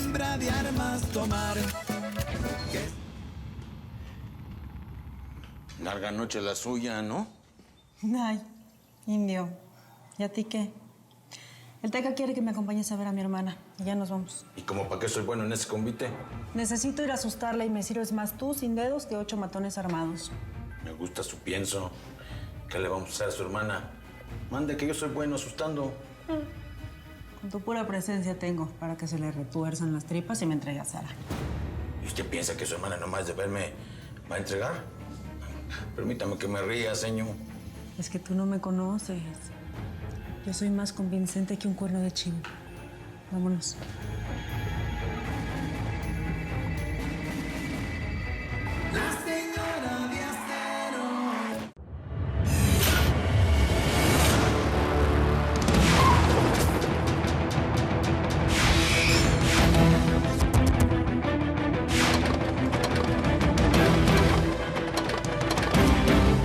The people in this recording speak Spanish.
hembra de armas tomar. Larga noche la suya, ¿no? Ay, indio. ¿Y a ti qué? El Teca quiere que me acompañes a ver a mi hermana. Y ya nos vamos. ¿Y como para qué soy bueno en ese convite? Necesito ir a asustarla y me sirves más tú sin dedos que 8 matones armados. Me gusta su pienso. ¿Qué le vamos a hacer a su hermana? Mande que yo soy bueno asustando. Con tu pura presencia tengo para que se le retuerzan las tripas y me entregue a Sara. ¿Y usted piensa que su hermana nomás de verme va a entregar? Permítame que me ría, señor. Es que tú no me conoces. Yo soy más convincente que un cuerno de chivo. Vámonos.